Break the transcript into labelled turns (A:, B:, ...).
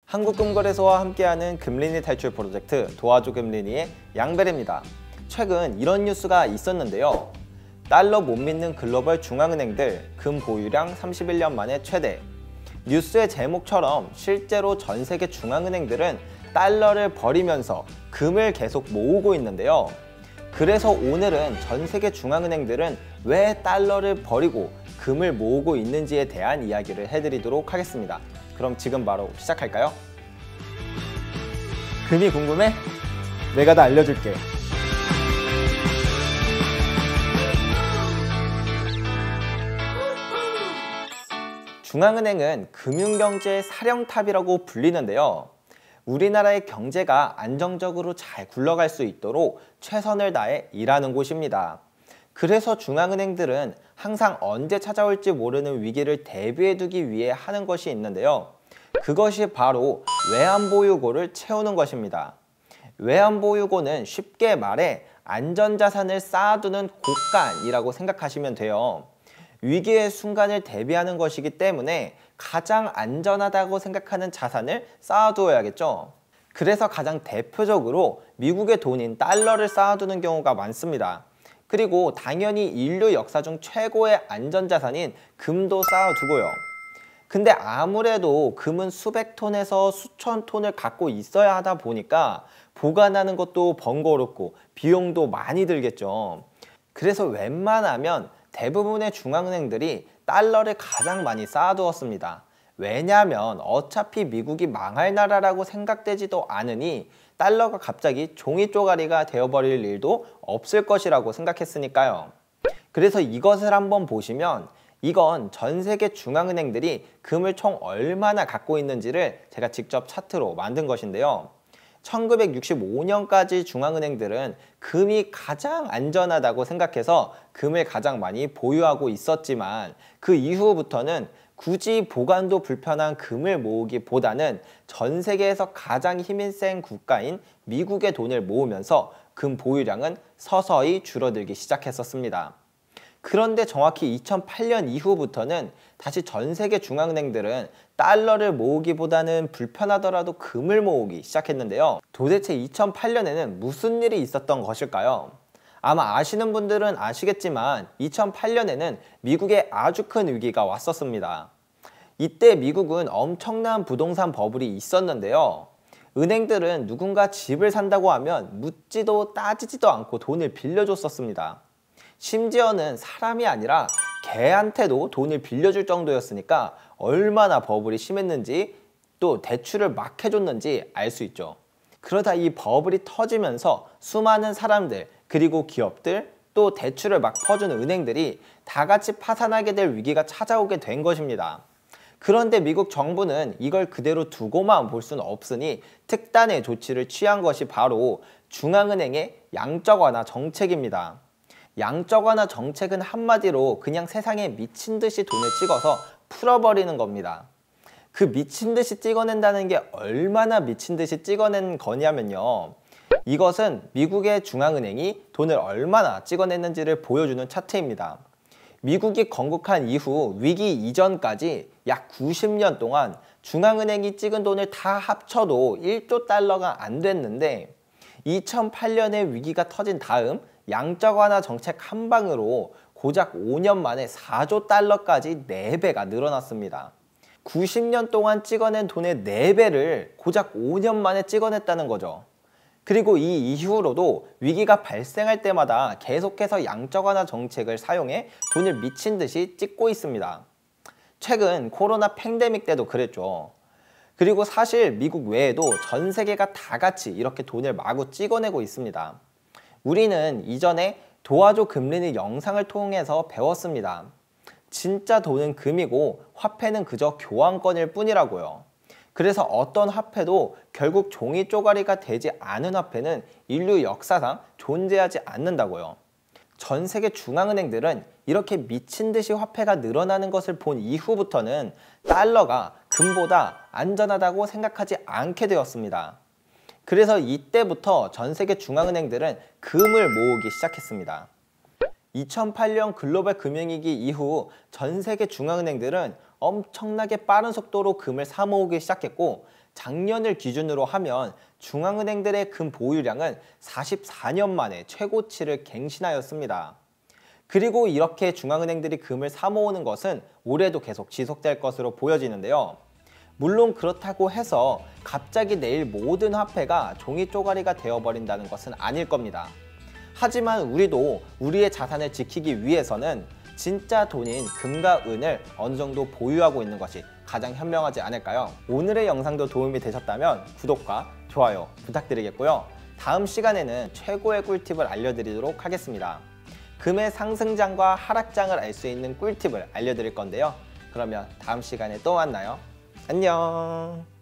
A: 한국금거래소와 함께하는 금리니 탈출 프로젝트 도와줘 금리니의 양배래입니다. 최근 이런 뉴스가 있었는데요. 달러 못 믿는 글로벌 중앙은행들 금 보유량 31년 만에 최대. 뉴스의 제목처럼 실제로 전 세계 중앙은행들은 달러를 버리면서 금을 계속 모으고 있는데요. 그래서 오늘은 전 세계 중앙은행들은 왜 달러를 버리고 금을 모으고 있는지에 대한 이야기를 해드리도록 하겠습니다. 그럼 지금 바로 시작할까요? 금이 궁금해? 내가 다 알려줄게. 중앙은행은 금융경제의 사령탑이라고 불리는데요. 우리나라의 경제가 안정적으로 잘 굴러갈 수 있도록 최선을 다해 일하는 곳입니다. 그래서 중앙은행들은 항상 언제 찾아올지 모르는 위기를 대비해두기 위해 하는 것이 있는데요. 그것이 바로 외환보유고를 채우는 것입니다. 외환보유고는 쉽게 말해 안전자산을 쌓아두는 곳간이라고 생각하시면 돼요. 위기의 순간을 대비하는 것이기 때문에 가장 안전하다고 생각하는 자산을 쌓아두어야겠죠. 그래서 가장 대표적으로 미국의 돈인 달러를 쌓아두는 경우가 많습니다. 그리고 당연히 인류 역사 중 최고의 안전자산인 금도 쌓아두고요. 근데 아무래도 금은 수백 톤에서 수천 톤을 갖고 있어야 하다 보니까 보관하는 것도 번거롭고 비용도 많이 들겠죠. 그래서 웬만하면 대부분의 중앙은행들이 달러를 가장 많이 쌓아두었습니다. 왜냐하면 어차피 미국이 망할 나라라고 생각되지도 않으니 달러가 갑자기 종이 쪼가리가 되어버릴 일도 없을 것이라고 생각했으니까요. 그래서 이것을 한번 보시면 이건 전 세계 중앙은행들이 금을 총 얼마나 갖고 있는지를 제가 직접 차트로 만든 것인데요. 1965년까지 중앙은행들은 금이 가장 안전하다고 생각해서 금을 가장 많이 보유하고 있었지만 그 이후부터는 굳이 보관도 불편한 금을 모으기보다는 전 세계에서 가장 힘이 센 국가인 미국의 돈을 모으면서 금 보유량은 서서히 줄어들기 시작했었습니다. 그런데 정확히 2008년 이후부터는 다시 전 세계 중앙은행들은 달러를 모으기보다는 불편하더라도 금을 모으기 시작했는데요. 도대체 2008년에는 무슨 일이 있었던 것일까요? 아마 아시는 분들은 아시겠지만 2008년에는 미국에 아주 큰 위기가 왔었습니다. 이때 미국은 엄청난 부동산 버블이 있었는데요. 은행들은 누군가 집을 산다고 하면 묻지도 따지지도 않고 돈을 빌려줬었습니다. 심지어는 사람이 아니라 개한테도 돈을 빌려줄 정도였으니까 얼마나 버블이 심했는지 또 대출을 막 해줬는지 알 수 있죠. 그러다 이 버블이 터지면서 수많은 사람들 그리고 기업들 또 대출을 막 퍼주는 은행들이 다 같이 파산하게 될 위기가 찾아오게 된 것입니다. 그런데 미국 정부는 이걸 그대로 두고만 볼 수는 없으니 특단의 조치를 취한 것이 바로 중앙은행의 양적 완화 정책입니다. 양적 완화 정책은 한마디로 그냥 세상에 미친 듯이 돈을 찍어서 풀어버리는 겁니다. 그 미친 듯이 찍어낸다는 게 얼마나 미친 듯이 찍어낸 거냐면요. 이것은 미국의 중앙은행이 돈을 얼마나 찍어냈는지를 보여주는 차트입니다. 미국이 건국한 이후 위기 이전까지 약 90년 동안 중앙은행이 찍은 돈을 다 합쳐도 1조 달러가 안 됐는데 2008년에 위기가 터진 다음 양적 완화 정책 한 방으로 고작 5년 만에 4조 달러까지 4배가 늘어났습니다. 90년 동안 찍어낸 돈의 4배를 고작 5년 만에 찍어냈다는 거죠. 그리고 이 이후로도 위기가 발생할 때마다 계속해서 양적 완화 정책을 사용해 돈을 미친 듯이 찍고 있습니다. 최근 코로나 팬데믹 때도 그랬죠. 그리고 사실 미국 외에도 전 세계가 다 같이 이렇게 돈을 마구 찍어내고 있습니다. 우리는 이전에 도와줘 금리니 영상을 통해서 배웠습니다. 진짜 돈은 금이고 화폐는 그저 교환권일 뿐이라고요. 그래서 어떤 화폐도 결국 종이 쪼가리가 되지 않은 화폐는 인류 역사상 존재하지 않는다고요. 전 세계 중앙은행들은 이렇게 미친 듯이 화폐가 늘어나는 것을 본 이후부터는 달러가 금보다 안전하다고 생각하지 않게 되었습니다. 그래서 이때부터 전 세계 중앙은행들은 금을 모으기 시작했습니다. 2008년 글로벌 금융위기 이후 전 세계 중앙은행들은 엄청나게 빠른 속도로 금을 사 모으기 시작했고 작년을 기준으로 하면 중앙은행들의 금 보유량은 44년 만에 최고치를 갱신하였습니다. 그리고 이렇게 중앙은행들이 금을 사 모으는 것은 올해도 계속 지속될 것으로 보여지는데요. 물론 그렇다고 해서 갑자기 내일 모든 화폐가 종이 쪼가리가 되어버린다는 것은 아닐 겁니다. 하지만 우리도 우리의 자산을 지키기 위해서는 진짜 돈인 금과 은을 어느 정도 보유하고 있는 것이 가장 현명하지 않을까요? 오늘의 영상도 도움이 되셨다면 구독과 좋아요 부탁드리겠고요. 다음 시간에는 최고의 꿀팁을 알려드리도록 하겠습니다. 금의 상승장과 하락장을 알 수 있는 꿀팁을 알려드릴 건데요. 그러면 다음 시간에 또 만나요. 안녕.